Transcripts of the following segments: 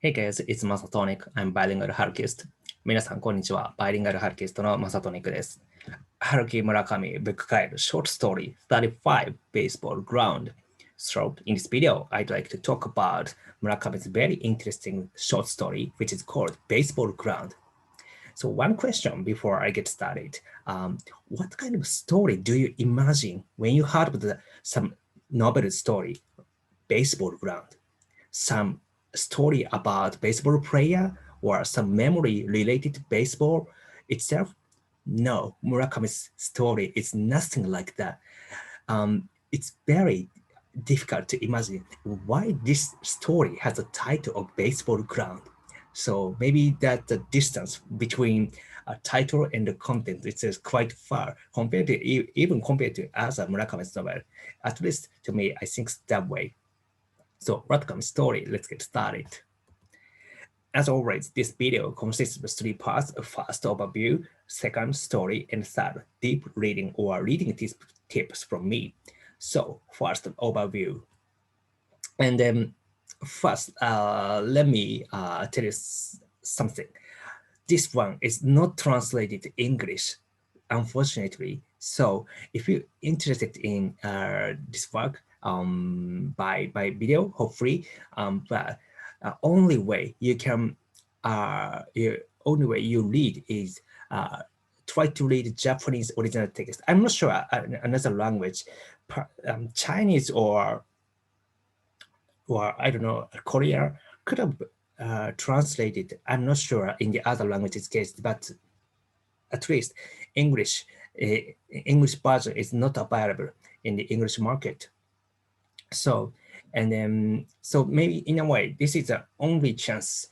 Hey guys, it's Masatonic. I'm bilingual Harukist. 皆さん、こんにちは。バイリンガルハルキストのマサトニックです。Haruki Murakami book guide short story 35 baseball ground. So in this video, I'd like to talk about Murakami's very interesting short story, which is called Baseball Ground. So one question before I get started. What kind of story do you imagine when you heard of some novel story, Baseball Ground? Some story about baseball player or some memory related to baseball itself? No, Murakami's story is nothing like that. It's very difficult to imagine why this story has a title of Baseball Ground. So maybe that the distance between a title and the content is quite far compared to even compared to other Murakami's novel. At least to me, I think that way. So Murakami's story, let's get started. As always, this video consists of 3 parts: first overview, second story, and third deep reading or reading tips from me. So first overview. And then first, let me tell you something. This one is not translated to English, unfortunately. So if you're interested in this work by video, hopefully, but only way you can, only way you read is try to read Japanese original text. I'm not sure another language, Chinese or I don't know, Korea could have translated. I'm not sure in the other languages case, but at least English version is not available in the English market. So, and then, so maybe in a way, this is the only chance,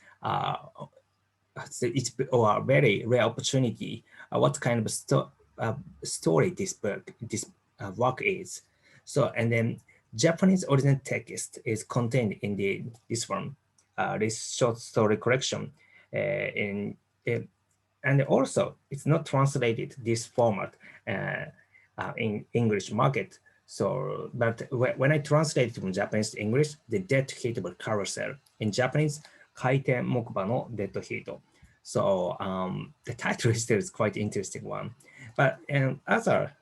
it's a very rare opportunity, what kind of story this work is. So, and then Japanese original text is contained in this one, this short story collection, and also it's not translated this format in English market. So, but when I translate from Japanese to English, the dead hitable carousel in Japanese, 回転木馬のデッドヒート. So the title is quite interesting one. But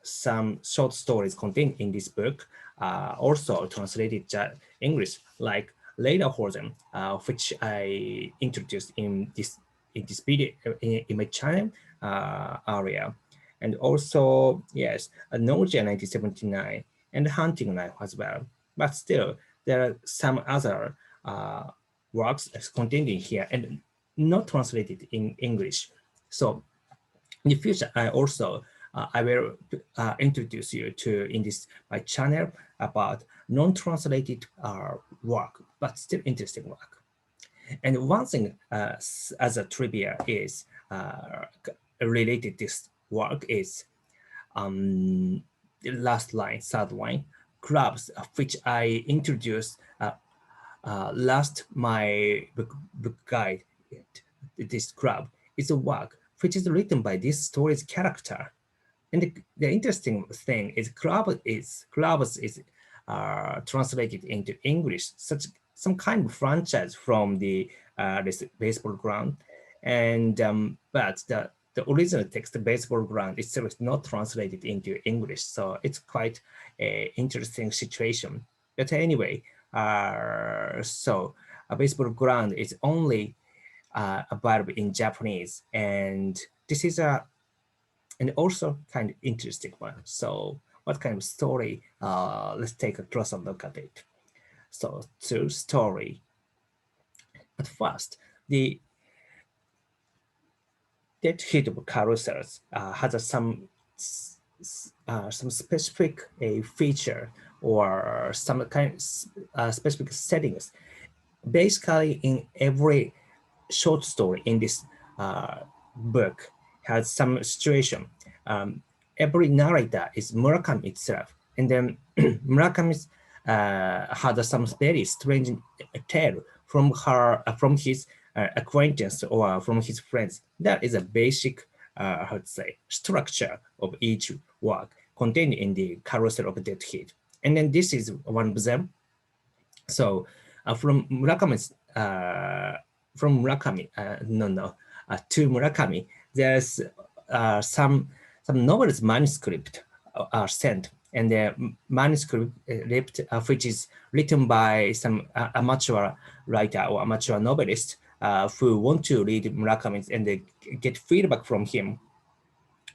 some short stories contained in this book also translated to English, like Lederhosen, which I introduced in this video in my channel area, and also yes, Nausea 1979 and Hunting Knife as well. But still, there are some other works contained in here and not translated in English. So in the future, I also I will introduce you to in this my channel about non-translated work, but still interesting work. And one thing as a trivia is related to this work is the last line, third line, clubs, which I introduced last my book guide. This club is a work which is written by this story's character. And the interesting thing is clubs is translated into English, some kind of franchise from this baseball ground, and but the original text, the baseball ground itself, is not translated into English, so it's quite an interesting situation. But anyway, so a baseball ground is only available in Japanese, and this is and also kind of interesting one. So what kind of story? Let's take a closer look at it. So true story. At first, the dead hitable carousels has some specific feature or some kind of specific settings. Basically, in every short story in this book has some situation. Every narrator is Murakami itself, and then Murakami had some very strange tale from his acquaintance or from his friends. That is a basic, how to say, structure of each work contained in the Carousel of Dead Heat. And then this is one of them. So from Murakami's from Murakami, to Murakami, there's some novels manuscript are sent, and the manuscript which is written by some amateur writer or amateur novelist who want to read Murakami and they get feedback from him.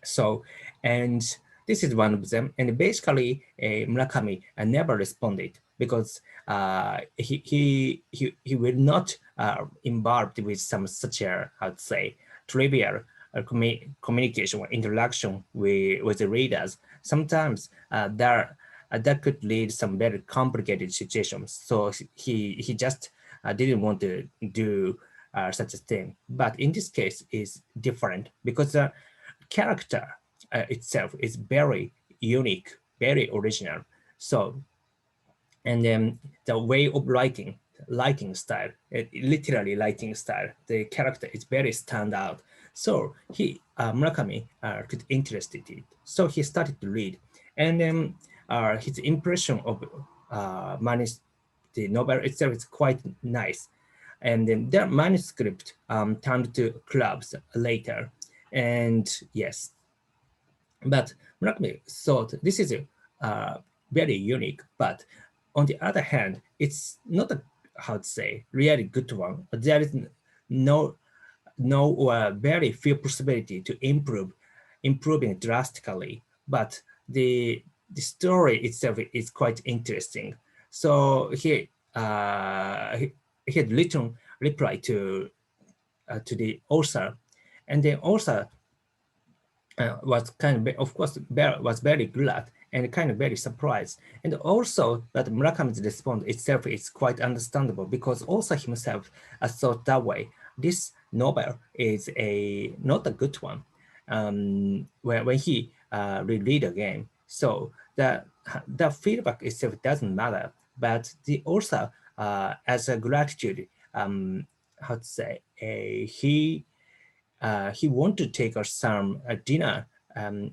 So, and this is one of them. And basically, Murakami never responded because he will not involved with some such a, how to say, trivial communication or interaction with the readers. Sometimes that could lead some very complicated situations. So he just didn't want to do such a thing. But in this case, is different because the character itself is very unique, very original. So, and then the way of lighting style, literally lighting style, the character is very stand out. So Murakami could interested in it. So he started to read, and then his impression of the novel itself is quite nice. And then their manuscript turned to clubs later. And yes, but Murakami thought this is very unique. But on the other hand, it's not a, how to say, really good one. There is no very few possibility to improving drastically. But the story itself is quite interesting. So he had written reply to the author, and the author was kind of, of course, was very glad and kind of very surprised. And also that Murakami's response itself is quite understandable because also himself thought that way. This novel is not a good one when he reread again. So the feedback itself doesn't matter, but the author, as a gratitude, how to say, he wanted to take us some dinner,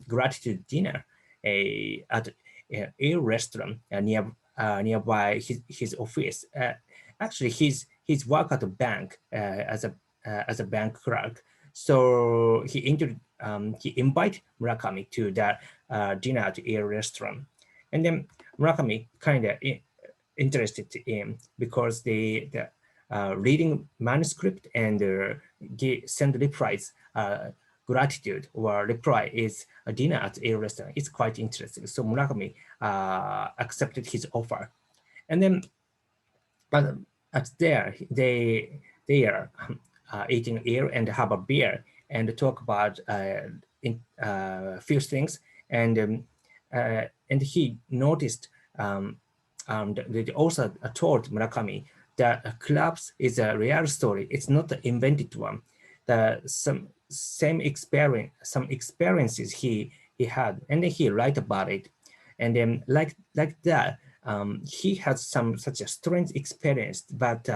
gratitude dinner, at a restaurant nearby his office. Actually, his work at a bank as a bank clerk. So he invited Murakami to that dinner at a restaurant, and then Murakami kind of interested in because the reading manuscript and send replies, gratitude or reply is a dinner at a restaurant. It's quite interesting. So Murakami accepted his offer, and then but at there they are eating here and have a beer and talk about few things, and he noticed they also told Murakami that clubs is a real story. It's not an invented one. Some experiences he had, and then he write about it, and then like that, he had some such a strange experience, but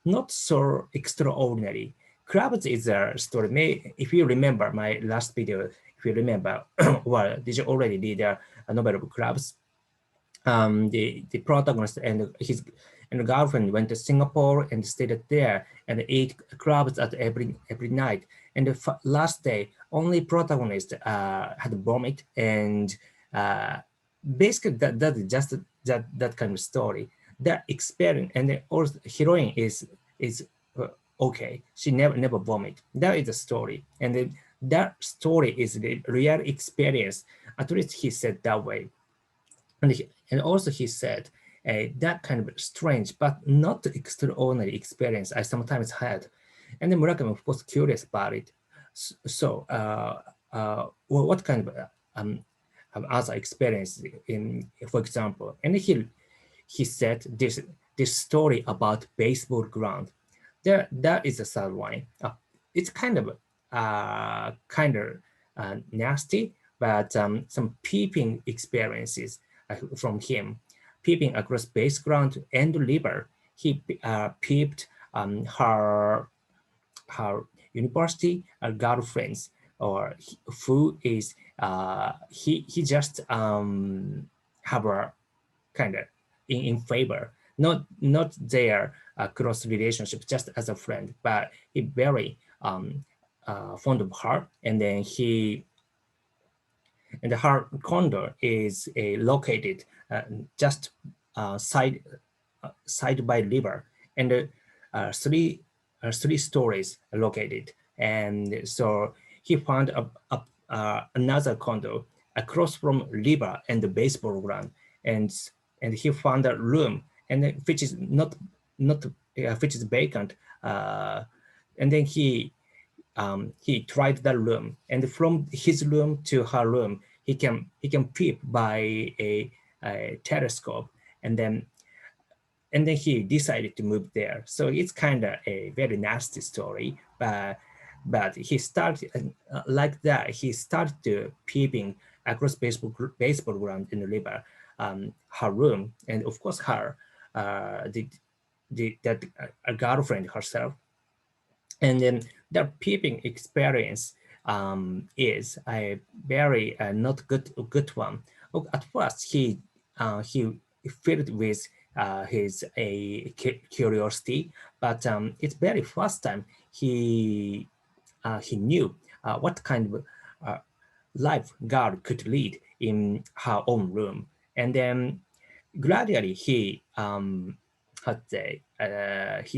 not so extraordinary. Clubs is a story. If you remember my last video, if you remember, well, did you already read a novel of Clubs? The protagonist and his and girlfriend went to Singapore and stayed there and ate crabs at every night. And the last day, only protagonist had vomit, and basically that is just that kind of story. That experience, and the heroine is okay. She never vomit. That is the story, and then that story is the real experience. At least he said that way. And also he said that kind of strange but not extraordinary experience I sometimes had. And then Murakami, of course, curious about it. So well, what kind of other experience for example? And he said this story about baseball ground. That is a third line. It's kind of nasty, but some peeping experiences from him, peeping across base ground and river. He peeped her university girlfriends, or who is he just have a kind of in favor, not their close relationship just as a friend, but he very fond of her. And then her condo is located just side by river, and three stories located. And so he found another condo across from river and the baseball ground, and he found a room and which is not which is vacant, and then he tried that room, and from his room to her room he can peep by a telescope, and then he decided to move there. So it's kind of a very nasty story, but he started like that. He started to peeping across baseball ground in the river, her room, and of course her that girlfriend herself. And then the peeping experience is a very not good one. At first, he filled with his curiosity, but it's very first time he knew what kind of life girl could lead in her own room, and then gradually he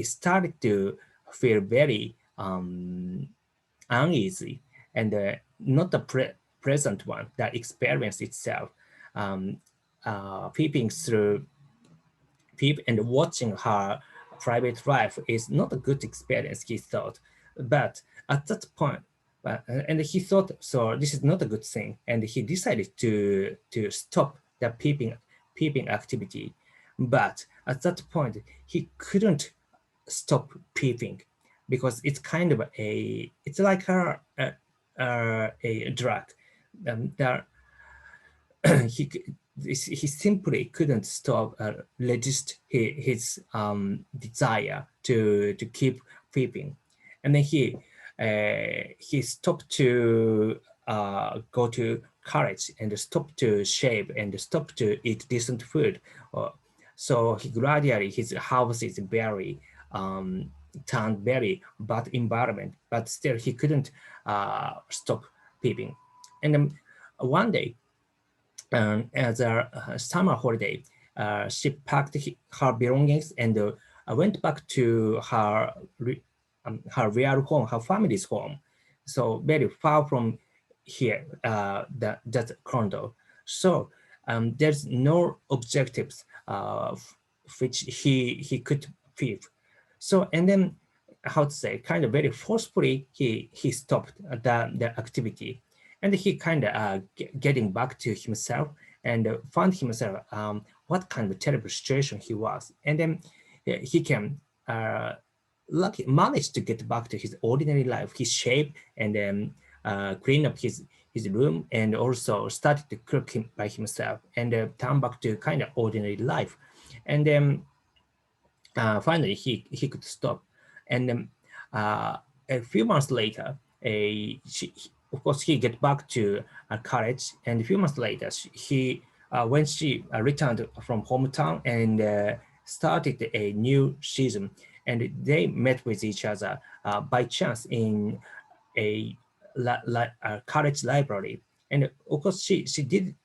started to feel very uneasy, and not the present one, the experience itself, peeping through and watching her private life is not a good experience, he thought. But at that point, and he thought, so this is not a good thing, and he decided to stop the peeping activity. But at that point, he couldn't stop peeping because it's kind of it's like a drug. There he simply couldn't stop resist his desire to keep peeping, and then he stopped to go to college and stopped to shave and stopped to eat decent food. So he gradually his house is very turned very bad environment, but still he couldn't stop peeping. And then one day, as a summer holiday, she packed her belongings and went back to her real home, her family's home, so very far from here, that condo. So there's no objectives which he could peep. So and then how to say, kind of very forcefully he stopped the activity, and he kind of getting back to himself and found himself what kind of terrible situation he was, and then he can lucky managed to get back to his ordinary life. He shaved and then clean up his room, and also started to cook by himself, and turn back to kind of ordinary life. And then finally he could stop. And then a few months later, of course he get back to college, and a few months later when she returned from hometown and started a new season, and they met with each other by chance in a college library. And of course she didn't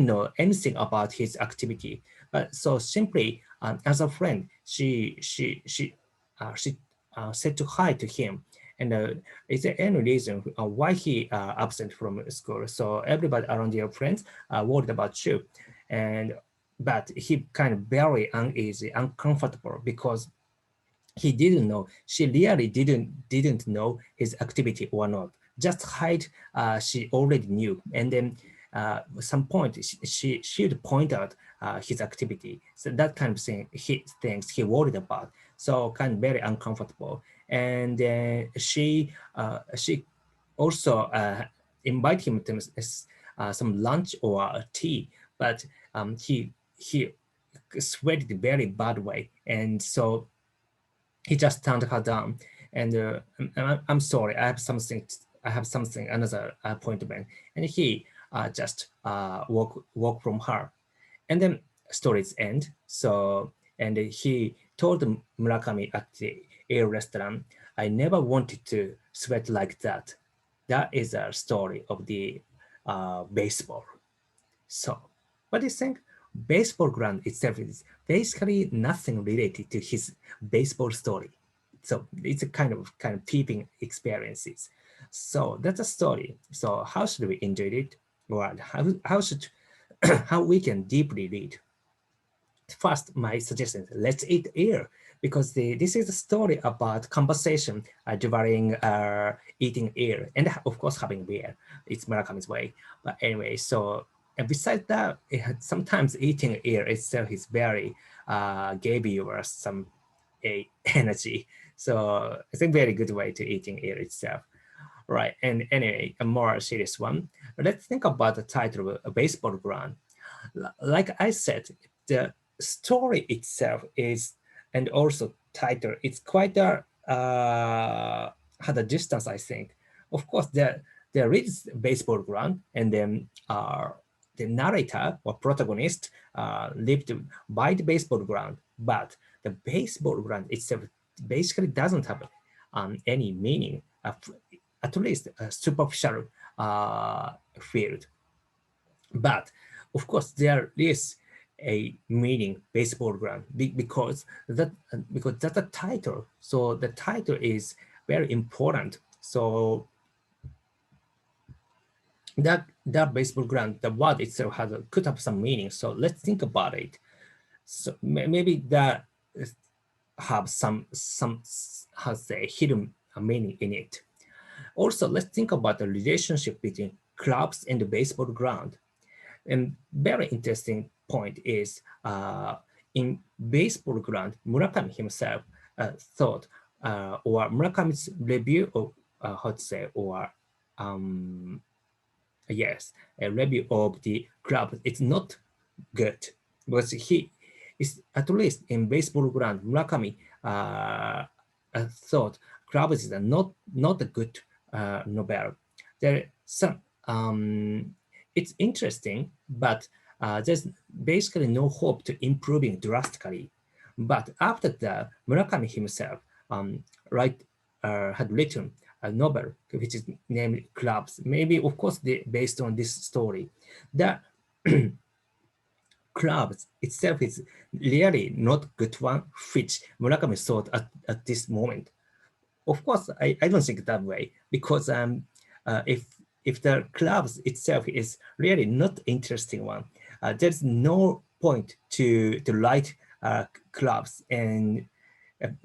know anything about his activity, but so simply as a friend she said to hi to him, and is there any reason why he absent from school? So everybody around your friends are worried about you, and but he kind of very uneasy, uncomfortable, because he didn't know, she really didn't know his activity or not. Just hide, she already knew, and then some point she'd point out his activity. So that kind of thing things he worried about. So kind of very uncomfortable, and she also invite him to some lunch or tea, but he sweated very bad way, and so he just turned her down. And I'm sorry, I have something, another appointment, and he just walk from her, and then stories end. So and told Murakami at a restaurant, I never wanted to sweat like that. That is a story of the baseball. So, what do you think? Baseball ground itself is basically nothing related to his baseball story. So it's a kind of peeping experiences. So that's a story. So how should we enjoy it? Or how should how we can deeply read? First, my suggestion is let's eat air because this is a story about conversation during eating air and of course having beer. It's Murakami's way. But anyway, so and besides that, sometimes eating air itself is very gave you some energy. So it's a very good way to eating air itself. Right. And anyway, a more serious one. Let's think about the title of a baseball ground. Like I said, the story itself is, and also title, it's quite a had a distance, I think. Of course, there is baseball ground, and then the narrator or protagonist lived by the baseball ground, but the baseball ground itself basically doesn't have any meaning, at least a superficial field. But of course, there is a meaning baseball ground because that's a title. So the title is very important. So that baseball ground, the word itself could have some meaning. So let's think about it. So maybe that have some how to say hidden meaning in it. Also, let's think about the relationship between clubs and the baseball ground. And very interesting point is in baseball ground, Murakami himself thought, or Murakami's review of how to say, or yes, a review of the club. It's not good because he is at least in baseball ground. Murakami thought clubs is not a good novel. There some it's interesting, but there's basically no hope to improving drastically. But after that, Murakami himself write, had written a novel which is named Clubs. Maybe, of course, based on this story. The Clubs itself is really not good one, which Murakami thought at this moment. Of course, I don't think that way because if the clubs itself is really not interesting one, there's no point to write clubs and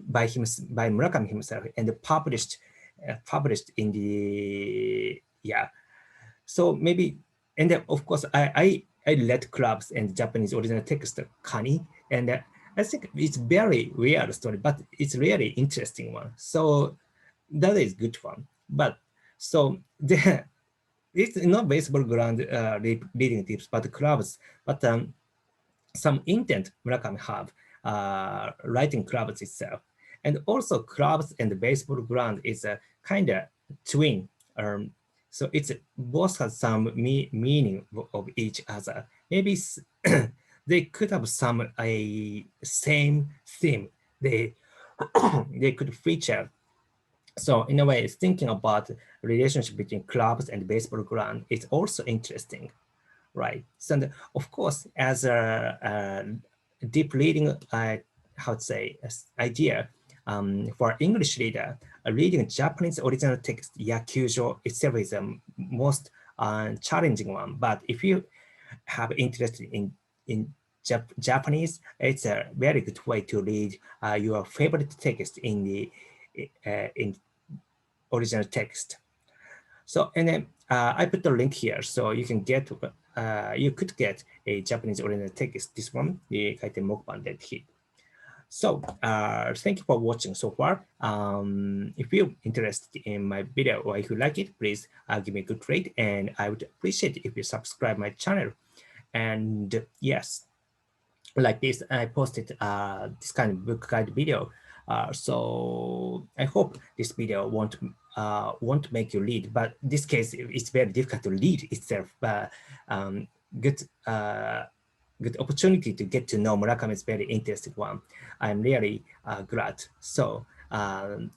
by Murakami himself and published in the yeah. So maybe and then of course I read clubs and Japanese original text Kani and I think it's very weird story, but it's really interesting one. So that is good one. But so the it's not baseball ground reading tips, but clubs. But some intent Murakami have writing clubs itself, and also clubs and the baseball ground is a kind of twin. So it's both has some meaning of each other. Maybe they could have some a same theme. They they could feature. So in a way, thinking about relationship between clubs and baseball ground is also interesting, right? So of course, as a deep reading, how to say, idea for English reader, reading Japanese original text Yakyujo itself is the most challenging one. But if you have interest in Japanese, it's a very good way to read your favorite text in original text. So, and then I put the link here so you can get, you could get a Japanese original text, this one, the 回転木馬のデッド. So, thank you for watching so far. If you're interested in my video or if you like it, please give me a good rate and I would appreciate it if you subscribe my channel. And yes, like this, I posted this kind of book guide video. So I hope this video won't make you read, but in this case, it's very difficult to read itself. But good good opportunity to get to know Murakami is very interesting one. I'm really glad. So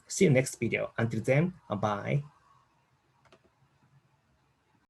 see you next video. Until then, bye.